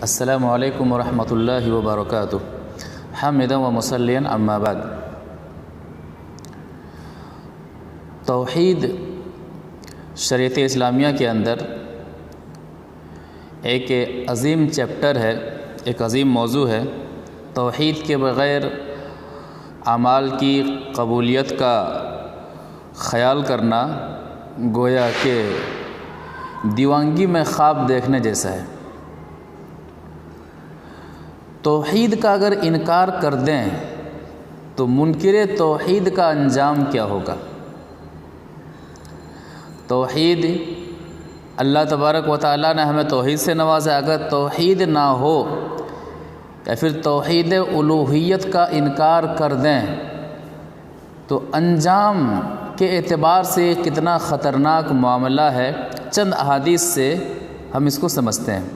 السلام علیکم ورحمۃ اللہ وبرکاتہ حامدا و مصلیا اما بعد۔ توحید شریعت اسلامیہ کے اندر ایک عظیم چیپٹر ہے، ایک عظیم موضوع ہے۔ توحید کے بغیر اعمال کی قبولیت کا خیال کرنا گویا کہ دیوانگی میں خواب دیکھنے جیسا ہے۔ توحید کا اگر انکار کر دیں تو منکر توحید کا انجام کیا ہوگا؟ توحید اللہ تبارک و تعالیٰ نے ہمیں توحید سے نوازا، اگر توحید نہ ہو یا پھر توحید الوہیت کا انکار کر دیں تو انجام کے اعتبار سے کتنا خطرناک معاملہ ہے، چند احادیث سے ہم اس کو سمجھتے ہیں۔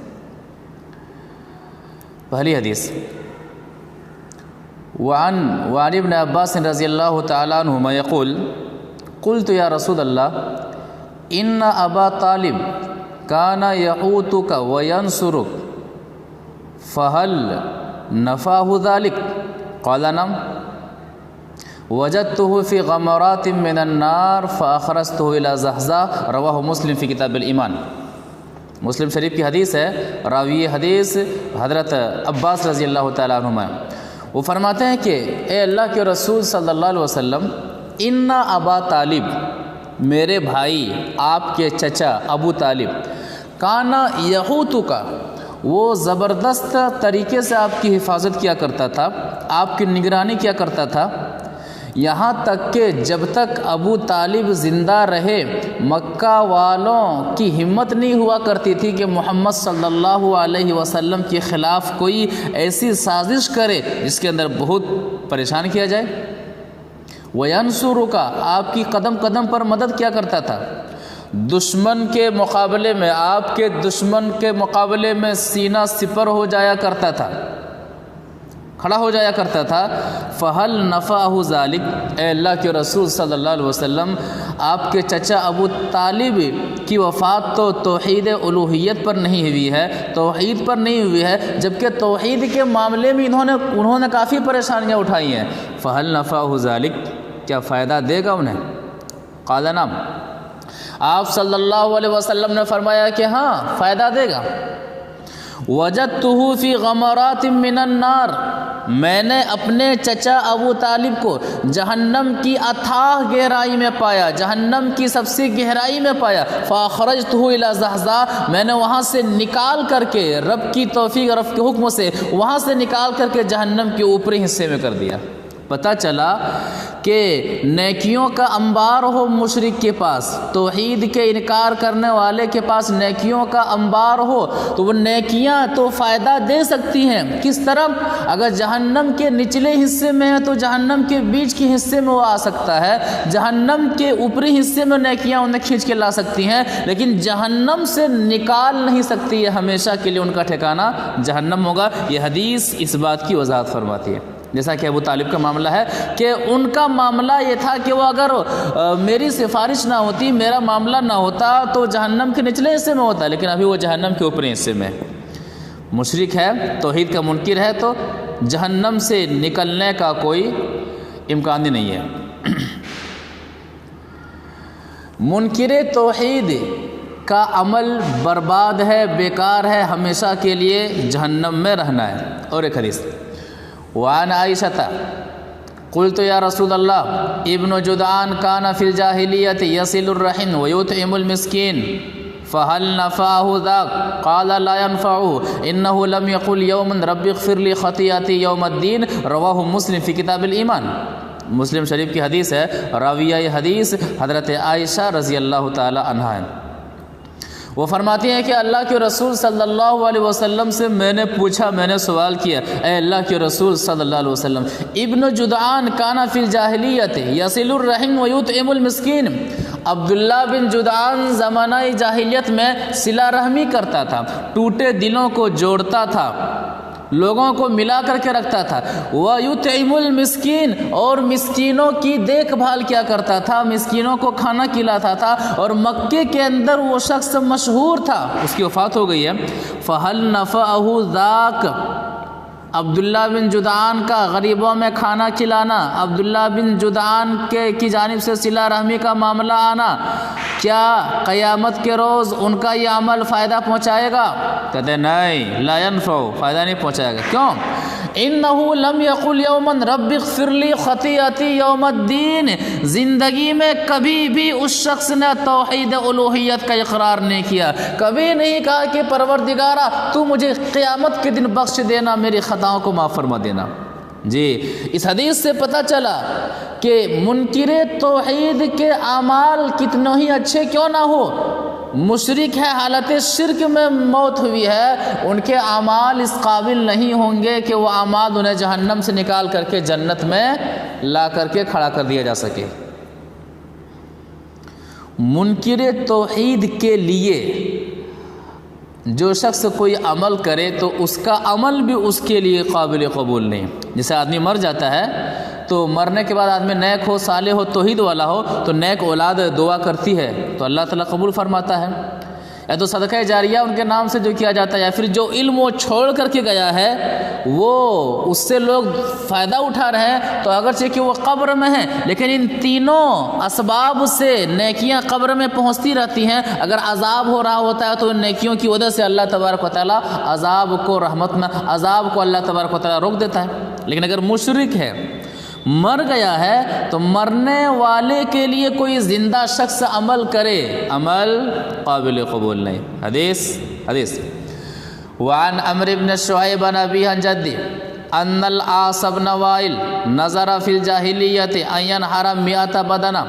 پہلی حدیث، وعن ابن عباس رضی اللہ تعالیٰ عنہما یقول قلت یا رسول اللہ ان ابا طالب کان یعوتک وینصرک فہل نفعہ ذلک؟ قال نعم وجدته فی غمرات من النار فاخرجته الى زحزاح، رواہ مسلم فی کتاب الایمان۔ مسلم شریف کی حدیث ہے، راوی حدیث حضرت عباس رضی اللہ تعالیٰ عنہما، وہ فرماتے ہیں کہ اے اللہ کے رسول صلی اللہ علیہ وسلم، ان ابا طالب، میرے بھائی آپ کے چچا ابو طالب، کانا یحوتک، وہ زبردست طریقے سے آپ کی حفاظت کیا کرتا تھا، آپ کی نگرانی کیا کرتا تھا، یہاں تک کہ جب تک ابو طالب زندہ رہے مکہ والوں کی ہمت نہیں ہوا کرتی تھی کہ محمد صلی اللہ علیہ وسلم کے خلاف کوئی ایسی سازش کرے جس کے اندر بہت پریشان کیا جائے۔ وَيَنْصُرُكَ، آپ کی قدم قدم پر مدد کیا کرتا تھا، دشمن کے مقابلے میں، آپ کے دشمن کے مقابلے میں سینہ سپر ہو جایا کرتا تھا، کھڑا ہو جایا کرتا تھا۔ فہل نفعہ ذالک، اے اللہ کے رسول صلی اللہ علیہ وسلم، آپ کے چچا ابو طالب کی وفات تو توحید الوہیت پر نہیں ہوئی ہے، توحید پر نہیں ہوئی ہے، جبکہ توحید کے معاملے میں انہوں نے کافی پریشانیاں اٹھائی ہیں۔ فہل نفعہ ذالک، کیا فائدہ دے گا انہیں؟ قال نعم، آپ صلی اللہ علیہ وسلم نے فرمایا کہ ہاں فائدہ دے گا۔ وجدتہ فی غمرات من النار، میں نے اپنے چچا ابو طالب کو جہنم کی اتھاہ گہرائی میں پایا، جہنم کی سب سے گہرائی میں پایا۔ فاخرجتہ الی زحزاح، میں نے وہاں سے نکال کر کے، رب کی توفیق، رب کے حکم سے وہاں سے نکال کر کے جہنم کے اوپری حصے میں کر دیا۔ پتہ چلا کہ نیکیوں کا انبار ہو مشرک کے پاس، توحید کے انکار کرنے والے کے پاس نیکیوں کا انبار ہو تو وہ نیکیاں تو فائدہ دے سکتی ہیں۔ کس طرح؟ اگر جہنم کے نچلے حصے میں ہے تو جہنم کے بیچ کے حصے میں وہ آ سکتا ہے، جہنم کے اوپری حصے میں نیکیاں انہیں کھینچ کے لا سکتی ہیں، لیکن جہنم سے نکال نہیں سکتی، یہ ہمیشہ کے لیے ان کا ٹھکانہ جہنم ہوگا۔ یہ حدیث اس بات کی وضاحت فرماتی ہے۔ جیسا کہ ابو طالب کا معاملہ ہے کہ ان کا معاملہ یہ تھا کہ وہ اگر میری سفارش نہ ہوتی، میرا معاملہ نہ ہوتا تو جہنم کے نچلے حصے میں ہوتا، لیکن ابھی وہ جہنم کے اوپری حصے میں مشرک ہے، توحید کا منکر ہے، تو جہنم سے نکلنے کا کوئی امکان ہی نہیں ہے۔ منکر توحید کا عمل برباد ہے، بیکار ہے، ہمیشہ کے لیے جہنم میں رہنا ہے۔ اور ایک حدیث، وعن عائشہ قلت یا رسول اللہ ابن جدعان کان فی الجاہلیت یصل الرحم ویطعم المسکین فہل نفعہ ذاک؟ قال لا ينفعہ انہ لم یقل یوما رب اغفر لی خطیئتی یوم الدین، رواہ مسلم فی کتاب الایمان۔ مسلم شریف کی حدیث ہے، راویہ یہ حدیث حضرت عائشہ رضی اللہ تعالی عنہا ہے۔ وہ فرماتی ہیں کہ اللہ کے رسول صلی اللہ علیہ وسلم سے میں نے پوچھا، میں نے سوال کیا، اے اللہ کے رسول صلی اللہ علیہ وسلم، ابن جدعان کانا فی الجاہلیت یصل الرحم ویطعم المسکین، عبداللہ بن جدعان زمانہ جاہلیت میں صلہ رحمی کرتا تھا، ٹوٹے دلوں کو جوڑتا تھا، لوگوں کو ملا کر کے رکھتا تھا، وَيُطْعِمُ الْمِسْكِينَ اور مسکینوں کی دیکھ بھال کیا کرتا تھا، مسکینوں کو کھانا کھلاتا تھا، اور مکے کے اندر وہ شخص مشہور تھا، اس کی وفات ہو گئی ہے۔ فَهَلْ نَفَعَهُ ذَاكَ عبداللہ بن جدعان کا غریبوں میں کھانا کھلانا، عبداللہ بن جدعان کی جانب سے صلہ رحمی کا معاملہ آنا، کیا قیامت کے روز ان کا یہ عمل فائدہ پہنچائے گا؟ کہتے ہیں نہیں، لا ينفع، فائدہ نہیں پہنچائے گا۔ کیوں؟ انہو لم یقل یوما رب اغفر لی خطیئتی یوم الدین، زندگی میں کبھی بھی اس شخص نے توحید الوہیت کا اقرار نہیں کیا، کبھی نہیں کہا کہ پروردگارا تو مجھے قیامت کے دن بخش دینا، میری خطاؤں کو معاف فرما دینا۔ جی، اس حدیث سے پتہ چلا کہ منکر توحید کے اعمال کتنے ہی اچھے کیوں نہ ہو، مشرک ہے، حالت شرک میں موت ہوئی ہے، ان کے اعمال اس قابل نہیں ہوں گے کہ وہ اعمال انہیں جہنم سے نکال کر کے جنت میں لا کر کے کھڑا کر دیا جا سکے۔ منکر توحید کے لیے جو شخص کوئی عمل کرے تو اس کا عمل بھی اس کے لیے قابل قبول نہیں۔ جیسے آدمی مر جاتا ہے تو مرنے کے بعد آدمی نیک ہو، صالح ہو، توحید والا ہو تو نیک اولاد دعا کرتی ہے تو اللہ تعالیٰ قبول فرماتا ہے، یا تو صدقہ جاریہ ان کے نام سے جو کیا جاتا ہے، یا پھر جو علم وہ چھوڑ کر کے گیا ہے وہ اس سے لوگ فائدہ اٹھا رہے ہیں تو اگرچہ کہ وہ قبر میں ہیں لیکن ان تینوں اسباب سے نیکیاں قبر میں پہنچتی رہتی ہیں۔ اگر عذاب ہو رہا ہوتا ہے تو ان نیکیوں کی وجہ سے اللہ تبارک و تعالیٰ عذاب کو رحمت میں، عذاب کو اللہ تبارک و تعالیٰ روک دیتا ہے۔ لیکن اگر مشرک ہے، مر گیا ہے، تو مرنے والے کے لیے کوئی زندہ شخص عمل کرے، عمل قابل قبول نہیں۔ حدیث وعن عمرو بن شعیب بن ابی عن جدی ان العاص بن وائل نظر فی الجاہلیت ان ینحر 100 بدنہ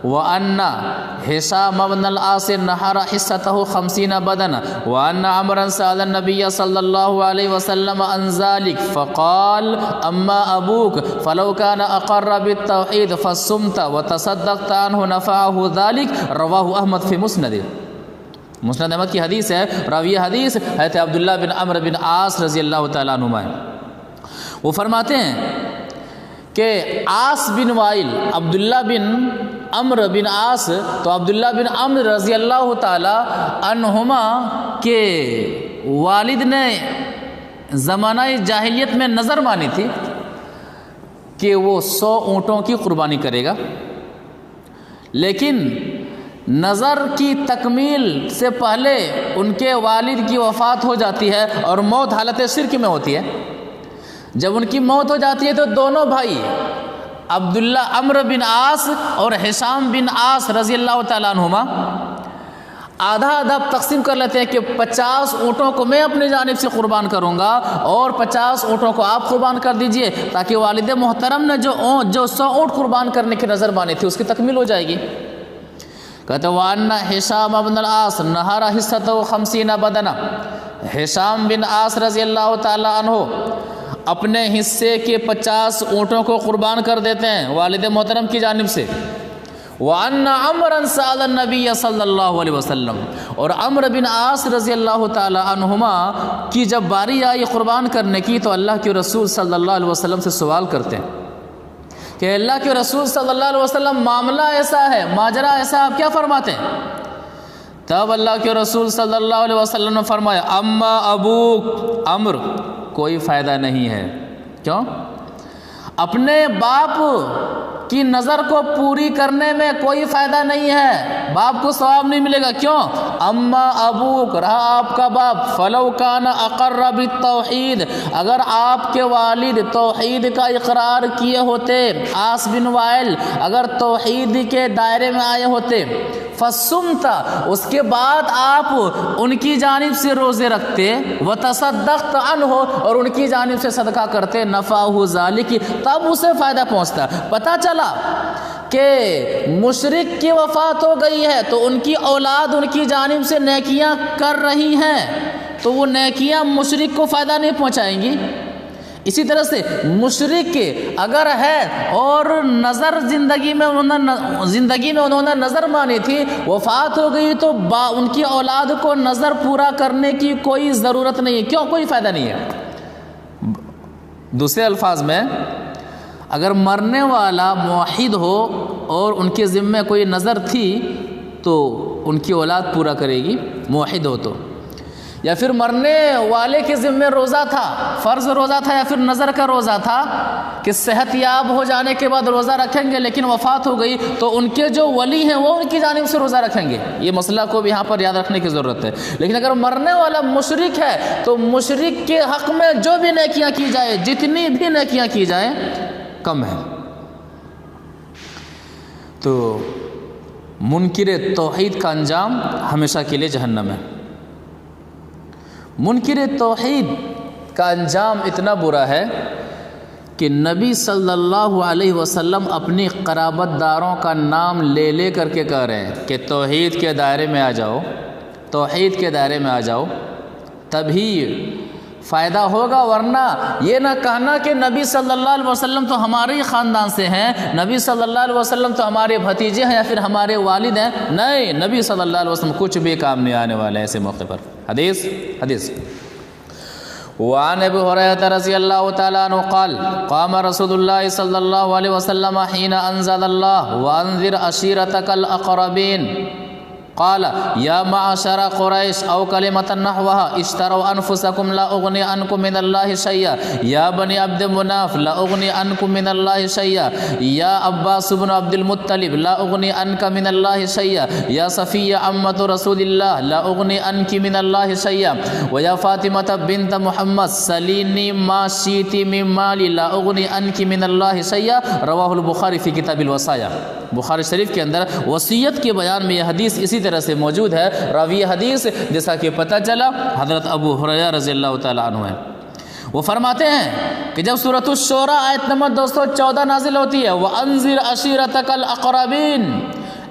وأن هشام بن العاص نحر حصته 50 بدنا وأن عمرا سأل النبي صلى الله عليه وسلم عن ذلك فقال أما أبوك فلو كان أقر بالتوحيد فصمت وتصدقت عنه نفعه ذلك رواه أحمد في مسند۔ مسند احمد کی حدیث ہے، راوی حدیث حضرت عبداللہ بن عمرو بن عاص رضی اللہ تعالیٰ عنہما ہے۔ وہ فرماتے ہیں کہ عاص بن وائل، عبداللہ بن عمرو بن عاص، تو عبداللہ بن عمرو رضی اللہ تعالی عنہما کے والد نے زمانہ جاہلیت میں نظر مانی تھی کہ وہ 100 اونٹوں کی قربانی کرے گا، لیکن نظر کی تکمیل سے پہلے ان کے والد کی وفات ہو جاتی ہے اور موت حالت شرک میں ہوتی ہے۔ جب ان کی موت ہو جاتی ہے تو دونوں بھائی عبداللہ عمرو بن عاص اور ہشام بن عاص رضی اللہ تعالیٰ عنہما آدھا آدھا تقسیم کر لیتے ہیں کہ 50 اونٹوں کو میں اپنی جانب سے قربان کروں گا اور 50 اونٹوں کو آپ قربان کر دیجئے، تاکہ والد محترم نے جو 100 اونٹ قربان کرنے کی نظر مانی تھی اس کی تکمیل ہو جائے گی۔ کہتے ہیں وَأَنَّ هِشَامَ بْنَ الْعَاص نَحَرَ حِصَّتَهُ 50 بدنہ، ہشام بن عاص رضی اللہ تعالیٰ عنہ اپنے حصے کے 50 اونٹوں کو قربان کر دیتے ہیں والد محترم کی جانب سے۔ وَأَنَّ عَمْرًا سَأَلَ النَّبِيَّ صلی اللہ علیہ وسلم، اور عمرو بن عاص رضی اللہ تعالی عنہما کی جب باری آئی قربان کرنے کی تو اللہ کے رسول صلی اللہ علیہ وسلم سے سوال کرتے ہیں کہ اللہ کے رسول صلی اللہ علیہ وسلم معاملہ ایسا ہے، ماجرا ایسا، آپ کیا فرماتے ہیں؟ تب اللہ کے رسول صلی اللہ علیہ وسلم نے فرمایا اما ابوک، عمرو کوئی فائدہ نہیں ہے۔ کیوں؟ اپنے باپ کی نظر کو پوری کرنے میں کوئی فائدہ نہیں ہے، باپ کو ثواب نہیں ملے گا۔ کیوں؟ اما ابوک، رہا آپ کا باپ، فلو کان اقر بالتوحید، اگر آپ کے والد توحید کا اقرار کیے ہوتے، عاص بن وائل اگر توحید کے دائرے میں آئے ہوتے، فصمتا، اس کے بعد آپ ان کی جانب سے روزے رکھتے، وتصدقت عنہ، اور ان کی جانب سے صدقہ کرتے، نفعہ ذالک، تب اسے فائدہ پہنچتا۔ پتہ چلا کہ مشرک کی وفات ہو گئی ہے تو ان کی اولاد ان کی جانب سے نیکیاں کر رہی ہیں تو وہ نیکیاں مشرک کو فائدہ نہیں پہنچائیں گی۔ اسی طرح سے مشرک اگر ہے اور نظر زندگی میں انہوں نے نظر مانی تھی، وفات ہو گئی تو ان کی اولاد کو نظر پورا کرنے کی کوئی ضرورت نہیں ہے۔ کیوں؟ کوئی فائدہ نہیں ہے۔ دوسرے الفاظ میں اگر مرنے والا موحد ہو اور ان کے ذمے کوئی نظر تھی تو ان کی اولاد پورا کرے گی، موحد ہو تو. یا پھر مرنے والے کے ذمے روزہ تھا، فرض روزہ تھا یا پھر نظر کا روزہ تھا کہ صحت یاب ہو جانے کے بعد روزہ رکھیں گے، لیکن وفات ہو گئی تو ان کے جو ولی ہیں وہ ان کی جانب سے روزہ رکھیں گے. یہ مسئلہ کو بھی یہاں پر یاد رکھنے کی ضرورت ہے. لیکن اگر مرنے والا مشرک ہے تو مشرک کے حق میں جو بھی نیکیاں کی جائے، جتنی بھی نیکیاں کی جائیں کم ہے. تو منکر توحید کا انجام ہمیشہ کے لیے جہنم ہے. منکر توحید کا انجام اتنا برا ہے کہ نبی صلی اللہ علیہ وسلم اپنی قرابت داروں کا نام لے لے کر کے کہہ رہے ہیں کہ توحید کے دائرے میں آ جاؤ، توحید کے دائرے میں آ جاؤ تبھی فائدہ ہوگا، ورنہ یہ نہ کہنا کہ نبی صلی اللہ علیہ وسلم تو ہمارے ہی خاندان سے ہیں، نبی صلی اللہ علیہ وسلم تو ہمارے بھتیجے ہیں یا پھر ہمارے والد ہیں. نہیں، نبی صلی اللہ علیہ وسلم کچھ بھی کام نہیں آنے والے ایسے موقع پر. حدیث وعن ابي هريره رضي الله تعالى عنه قال قام رسول الله صلى الله عليه وسلم حين انزل الله وانذر عشيرتك الاقربين قال يا معشر قريش او كلمه نحوها اشتروا انفسكم لا اغني عنكم من الله شيئا يا بني عبد مناف لا اغني عنكم من الله شيئا يا عباس بن عبد المطلب لا اغني عنك من الله شيئا يا صفيه عمه رسول الله لا اغني عنك من الله شيئا ويا فاطمه بنت محمد سليني ما شئت من مالي لا اغني عنك من الله شيئا. رواه البخاری فی کتاب الوصایا. بخاری شریف کے اندر وصیت کے بیان میں یہ حدیث اسی طرح سے موجود ہے. راوی حدیث جیسا کہ پتہ چلا حضرت ابو ہریرہ رضی اللہ تعالیٰ عنہ ہے. وہ فرماتے ہیں کہ جب سورۃ الشورى آیت نمبر 214 نازل ہوتی ہے وَأَنذِرْ عَشِيرَتَكَ الْأَقْرَبِينَ،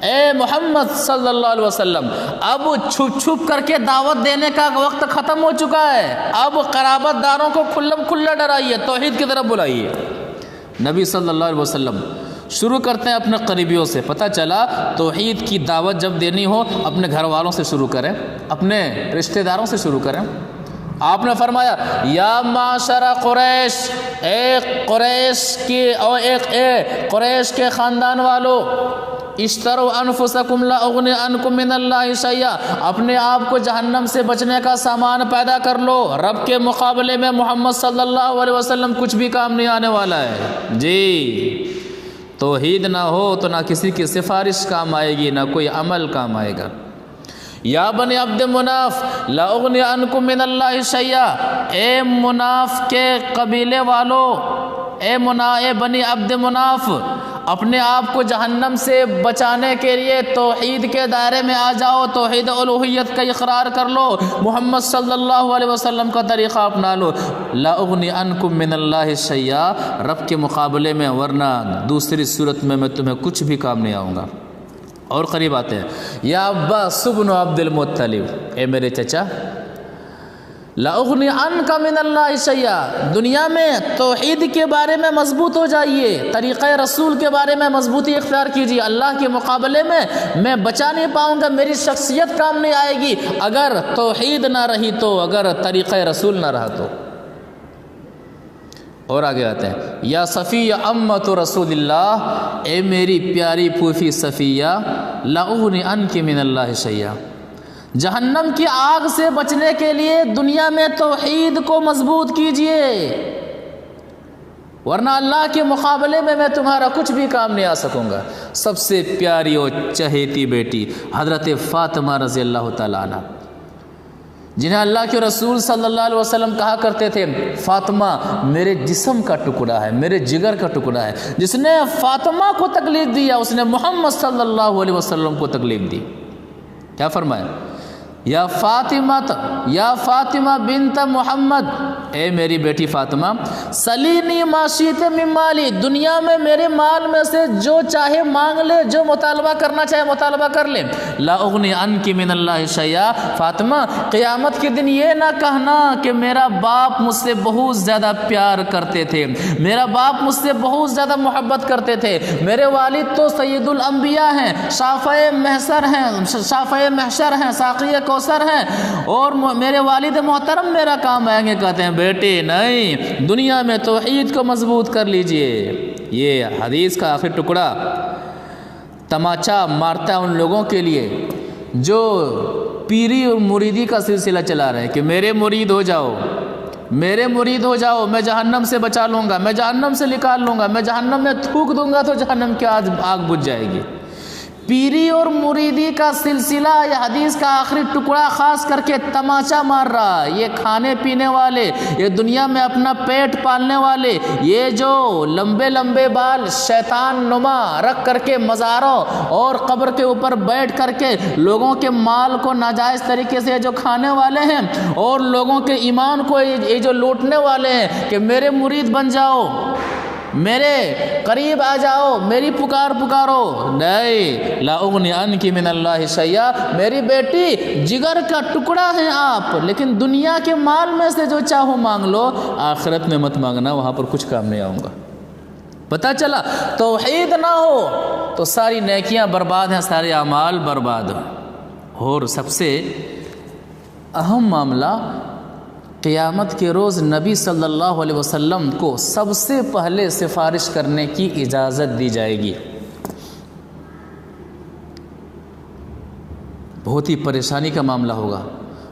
اے محمد صلی اللہ علیہ وسلم اب چھپ چھپ کر کے دعوت دینے کا وقت ختم ہو چکا ہے، اب قرابت داروں کو کھلم کھلا ڈرائیے، توحید کی طرف بلائیے. نبی صلی اللہ علیہ وسلم شروع کرتے ہیں اپنے قریبیوں سے. پتہ چلا توحید کی دعوت جب دینی ہو اپنے گھر والوں سے شروع کریں، اپنے رشتہ داروں سے شروع کریں. آپ نے فرمایا یا معاشر قریش، اے قریش کی اور اے قریش کے خاندان والو، اشتروا انفسکم لا اغنی عنکم من اللہ شیئا، اپنے آپ کو جہنم سے بچنے کا سامان پیدا کر لو، رب کے مقابلے میں محمد صلی اللہ علیہ وسلم کچھ بھی کام نہیں آنے والا ہے. جی توحید نہ ہو تو نہ کسی کی سفارش کام آئے گی، نہ کوئی عمل کام آئے گا. یا بنی عبد مناف لا اغنی عنکم من اللہ شیئا، اے مناف کے قبیلے والو، اے بنی عبد مناف، اپنے آپ کو جہنم سے بچانے کے لیے توحید کے دائرے میں آ جاؤ، توحید الوہیت کا اقرار کر لو، محمد صلی اللہ علیہ وسلم کا طریقہ اپنا لو. لا اغنی عنکم من اللہ شیئا، رب کے مقابلے میں، ورنہ دوسری صورت میں تمہیں کچھ بھی کام نہیں آؤں گا. اور قریب آتے ہیں یا عباس بن عبد المطلب، اے میرے چچا، لا اغنی عنک من اللہ شیئا، دنیا میں توحید کے بارے میں مضبوط ہو جائیے، طریقہ رسول کے بارے میں مضبوطی اختیار کیجیے. اللہ کے مقابلے میں بچا نہیں پاؤں گا، میری شخصیت کام نہیں آئے گی اگر توحید نہ رہی تو، اگر طریقہ رسول نہ رہا تو. اور آگے آتے ہیں یا صفیہ امۃ رسول اللہ، اے میری پیاری پھوپھی صفیہ، لا اغنی عنک من اللہ شیئا، جہنم کی آگ سے بچنے کے لیے دنیا میں توحید کو مضبوط کیجئے، ورنہ اللہ کے مقابلے میں تمہارا کچھ بھی کام نہیں آ سکوں گا. سب سے پیاری اور چہیتی بیٹی حضرت فاطمہ رضی اللہ تعالیٰ عنہ، جنہیں اللہ کے رسول صلی اللہ علیہ وسلم کہا کرتے تھے فاطمہ میرے جسم کا ٹکڑا ہے، میرے جگر کا ٹکڑا ہے. جس نے فاطمہ کو تکلیف دیا اس نے محمد صلی اللہ علیہ وسلم کو تکلیف دی. کیا فرمایا یا فاطمہ بنت محمد، اے میری بیٹی فاطمہ، سلینی ما شئت من مالی، دنیا میں میرے مال میں سے جو چاہے مانگ لے، جو مطالبہ کرنا چاہے مطالبہ کر لے. لا اغنی عنک من اللہ شیئا، فاطمہ قیامت کے دن یہ نہ کہنا کہ میرا باپ مجھ سے بہت زیادہ پیار کرتے تھے، میرا باپ مجھ سے بہت زیادہ محبت کرتے تھے، میرے والد تو سید الانبیاء ہیں، شافع محشر ہیں، ساقی کوثر ہیں، اور میرے والد محترم میرا کام آئیں گے. کہتے ہیں بیٹے نہیں، دنیا میں توحید کو مضبوط کر لیجئے۔ یہ حدیث کا آخری ٹکڑا تماچا مارتا ہے ان لوگوں کے لیے جو پیری اور مریدی کا سلسلہ چلا رہے ہیں کہ میرے مرید ہو جاؤ، میرے مرید ہو جاؤ، میں جہنم سے بچا لوں گا، میں جہنم سے نکال لوں گا، میں جہنم میں تھوک دوں گا تو جہنم کی آگ بجھ جائے گی۔ پیری اور مریدی کا سلسلہ یہ حدیث کا آخری ٹکڑا خاص کر کے تماچا مار رہا ہے۔ یہ کھانے پینے والے، یہ دنیا میں اپنا پیٹ پالنے والے، یہ جو لمبے لمبے بال شیطان نما رکھ کر کے مزاروں اور قبر کے اوپر بیٹھ کر کے لوگوں کے مال کو ناجائز طریقے سے جو کھانے والے ہیں اور لوگوں کے ایمان کو یہ جو لوٹنے والے ہیں کہ میرے مرید بن جاؤ، میرے قریب آ جاؤ، میری پکار پکارو، نہیں، لا اغنی عنکی من اللہ شیئا، میری بیٹی جگر کا ٹکڑا ہے آپ، لیکن دنیا کے مال میں سے جو چاہو مانگ لو، آخرت میں مت مانگنا، وہاں پر کچھ کام نہیں آؤں گا۔ پتہ چلا توحید نہ ہو تو ساری نیکیاں برباد ہیں، سارے اعمال برباد ہیں۔ اور سب سے اہم معاملہ قیامت کے روز نبی صلی اللہ علیہ وسلم کو سب سے پہلے سفارش کرنے کی اجازت دی جائے گی۔ بہت ہی پریشانی کا معاملہ ہوگا،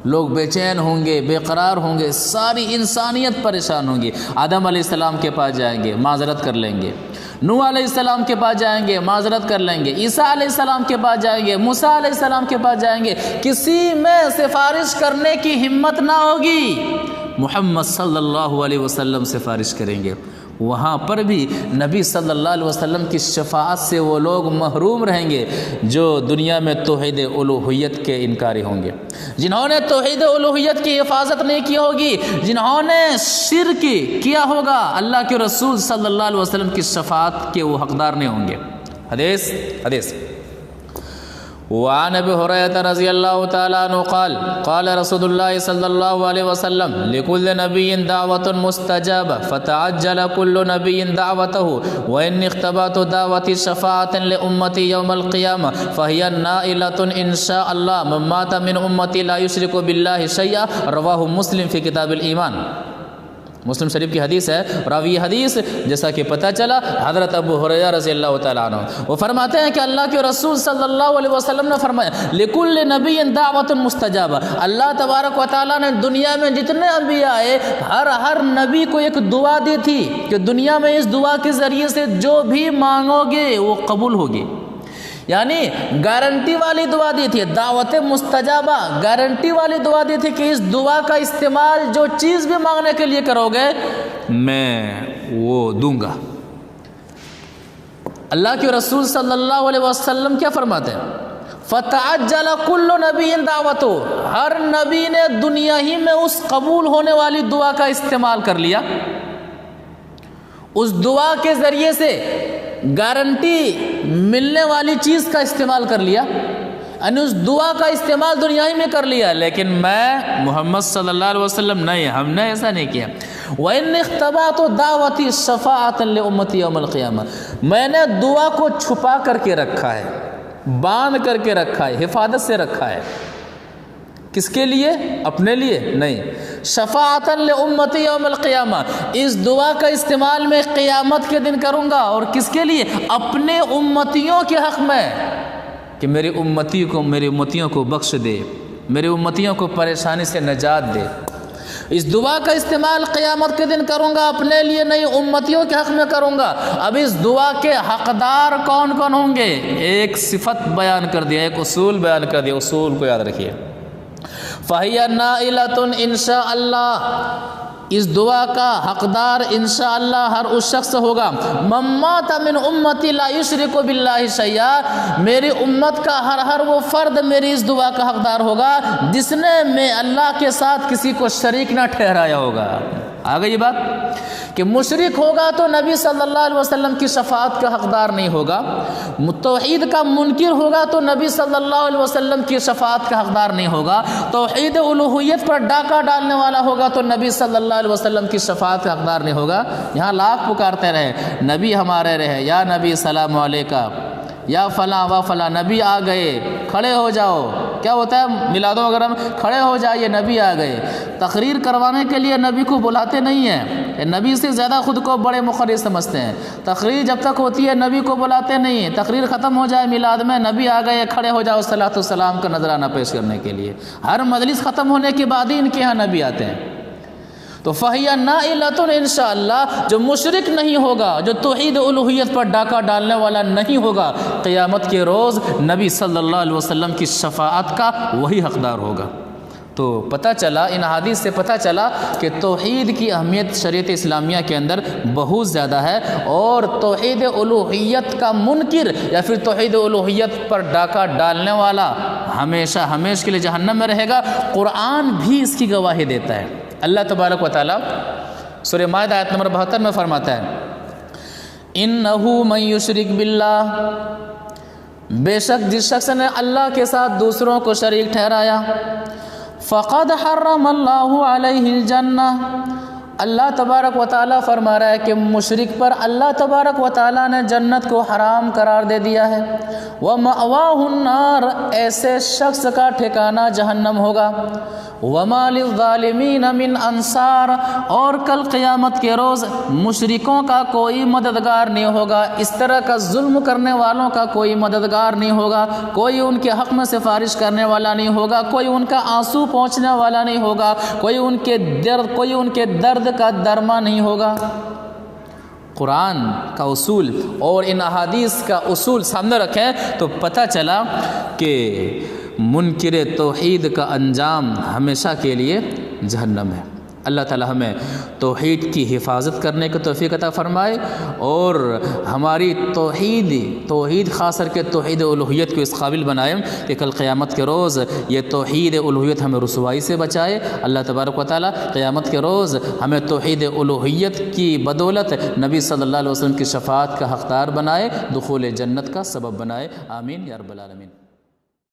لوگ بے چین ہوں گے، بے قرار ہوں گے، ساری انسانیت پریشان ہوگی۔ آدم علیہ السلام کے پاس جائیں گے، معذرت کر لیں گے، نوح علیہ السلام کے پاس جائیں گے، معذرت کر لیں گے، عیسیٰ علیہ السلام کے پاس جائیں گے، موسیٰ علیہ السلام کے پاس جائیں گے، کسی میں سفارش کرنے کی ہمت نہ ہوگی۔ محمد صلی اللہ علیہ وسلم سفارش کریں گے، وہاں پر بھی نبی صلی اللہ علیہ وسلم کی شفاعت سے وہ لوگ محروم رہیں گے جو دنیا میں توحید الوہیت کے انکاری ہوں گے، جنہوں نے توحید الوہیت کی حفاظت نہیں کی ہوگی، جنہوں نے شرک کیا ہوگا، اللہ کے رسول صلی اللہ علیہ وسلم کی شفاعت کے وہ حقدار نہیں ہوں گے۔ حدیث وعن ابي هريره رضي الله تعالى عنه قال رسول الله صلى الله عليه وسلم لكل نبي دعوة مستجابة فتعجل كل نبي دعوته وإني اختبأت دعوتي شفاعة لأمتي يوم القيامة فهي نائلة إن شاء الله من مات من أمتي لا يشرك بالله شيئا رواه مسلم في كتاب الإيمان۔ مسلم شریف کی حدیث ہے، راوی حدیث جیسا کہ پتہ چلا حضرت ابو ہریرہ رضی اللہ تعالیٰ عنہ، وہ فرماتے ہیں کہ اللہ کے رسول صلی اللہ علیہ وسلم نے فرمایا لکل نبی دعوت مستجابہ، اللہ تبارک و تعالیٰ نے دنیا میں جتنے انبیاء آئے ہر نبی کو ایک دعا دی تھی کہ دنیا میں اس دعا کے ذریعے سے جو بھی مانگو گے وہ قبول ہوگی، یعنی گارنٹی والی دعا دی تھی، دعوت مستجابہ گارنٹی والی دعا دی تھی کہ اس دعا کا استعمال جو چیز بھی مانگنے کے لیے کرو گے میں وہ دوں گا۔ اللہ کے رسول صلی اللہ علیہ وسلم کیا فرماتے ہیں؟ فتعجل کل نبی دعوتو، ہر نبی نے دنیا ہی میں اس قبول ہونے والی دعا کا استعمال کر لیا، اس دعا کے ذریعے سے گارنٹی ملنے والی چیز کا استعمال کر لیا، یعنی اس دعا کا استعمال دنیا ہی میں کر لیا، لیکن میں محمد صلی اللہ علیہ وسلم نہیں، ہم نے ایسا نہیں کیا۔ وَإِنِّ اخْتَبَأْتُ دَعْوَتِي شَفَاعَةً لِأُمَّتِي يَوْمَ الْقِيَامَةِ، میں نے دعا کو چھپا کر کے رکھا ہے، باندھ کر کے رکھا ہے، حفاظت سے رکھا ہے، کس کے لیے؟ اپنے لیے نہیں، شفاعتاً لامتی یوم القیامہ، اس دعا کا استعمال میں قیامت کے دن کروں گا، اور کس کے لیے؟ اپنے امتیوں کے حق میں، کہ میری امتیوں کو بخش دے، میری امتیوں کو پریشانی سے نجات دے۔ اس دعا کا استعمال قیامت کے دن کروں گا، اپنے لیے نہیں، امتیوں کے حق میں کروں گا۔ اب اس دعا کے حقدار کون کون ہوں گے؟ ایک صفت بیان کر دیا، ایک اصول بیان کر دیا، اصول کو یاد رکھیے۔ فَهِيَ نَائِلَةٌ إِنشَاءَ اللَّهُ، اس دعا کا حقدار انشاءاللہ ہر اس شخص ہوگا مَن مَّاتَ مِنْ أُمَّتِي لَا يُشْرِكُ بِاللَّهِ شَيْئًا، میری امت کا ہر وہ فرد میری اس دعا کا حقدار ہوگا جس نے میں اللہ کے ساتھ کسی کو شریک نہ ٹھہرایا ہوگا۔ آگے یہ بات کہ مشرک ہوگا تو نبی صلی اللہ علیہ وسلم کی شفاعت کا حقدار نہیں ہوگا، توحید کا منکر ہوگا تو نبی صلی اللہ علیہ وسلم کی شفاعت کا حقدار نہیں ہوگا، توحید الوہیت پر ڈاکہ ڈالنے والا ہوگا تو نبی صلی اللہ علیہ وسلم کی شفاعت کا حقدار نہیں ہوگا۔ یہاں لاکھ پکارتے رہے، نبی ہمارے رہے، یا نبی سلام علیکہ، یا فلاں و فلاں، نبی آ گئے، کھڑے ہو جاؤ، کیا ہوتا ہے میلادوں وغیرہ میں کھڑے ہو جائیے نبی آ گئے، تقریر کروانے کے لیے نبی کو بلاتے نہیں ہیں، نبی سے زیادہ خود کو بڑے مقرر سمجھتے ہیں، تقریر جب تک ہوتی ہے نبی کو بلاتے نہیں ہیں، تقریر ختم ہو جائے میلاد میں نبی آ گئے کھڑے ہو جاؤ صلاۃ والسلام کا نذرانہ پیش کرنے کے لیے، ہر مجلس ختم ہونے کے بعد ہی ان کے ہاں نبی آتے ہیں۔ تو فَهِيَ نَائِلَةٌ انشاءاللہ، جو مشرک نہیں ہوگا، جو توحید الوہیت پر ڈاکہ ڈالنے والا نہیں ہوگا، قیامت کے روز نبی صلی اللہ علیہ وسلم کی شفاعت کا وہی حقدار ہوگا۔ تو پتہ چلا، ان احادیث سے پتہ چلا کہ توحید کی اہمیت شریعت اسلامیہ کے اندر بہت زیادہ ہے، اور توحید الوہیت کا منکر یا پھر توحید الوہیت پر ڈاکہ ڈالنے والا ہمیشہ کے لیے جہنم میں رہے گا۔ قرآن بھی اس کی گواہی دیتا ہے۔ اللہ تبارک و تعالی سورہ مائدہ آیت نمبر 72 میں فرماتا ہے، اِنَّهُ مَن يُشْرِكْ بِاللَّهِ، بے شک جس شخص نے اللہ کے ساتھ دوسروں کو شریک ٹھہرایا، فقد حرم اللہ علیہ الجنہ، اللہ تبارک و تعالیٰ فرما رہا ہے کہ مشرک پر اللہ تبارک و تعالیٰ نے جنت کو حرام قرار دے دیا ہے۔ وَمَأْوَاهُ النَّارُ، ایسے شخص کا ٹھکانہ جہنم ہوگا۔ وَمَا لِلظَّالِمِينَ مِنْ انصار، اور کل قیامت کے روز مشرکوں کا کوئی مددگار نہیں ہوگا، اس طرح کا ظلم کرنے والوں کا کوئی مددگار نہیں ہوگا، کوئی ان کے حق میں سفارش کرنے والا نہیں ہوگا، کوئی ان کا آنسو پہنچنے والا نہیں ہوگا، کوئی ان کے درد کا درما نہیں ہوگا۔ قرآن کا اصول اور ان احادیث کا اصول سامنے رکھیں تو پتہ چلا کہ منکر توحید کا انجام ہمیشہ کے لیے جہنم ہے۔ اللہ تعالی ہمیں توحید کی حفاظت کرنے کی توفیق عطا فرمائے، اور ہماری توحید خاص کر کے توحید الوہیت کو اس قابل بنائے کہ کل قیامت کے روز یہ توحید الوہیت ہمیں رسوائی سے بچائے۔ اللہ تبارک و تعالی قیامت کے روز ہمیں توحید الوہیت کی بدولت نبی صلی اللہ علیہ وسلم کی شفاعت کا حقدار بنائے، دخول جنت کا سبب بنائے۔ آمین یا رب العالمین۔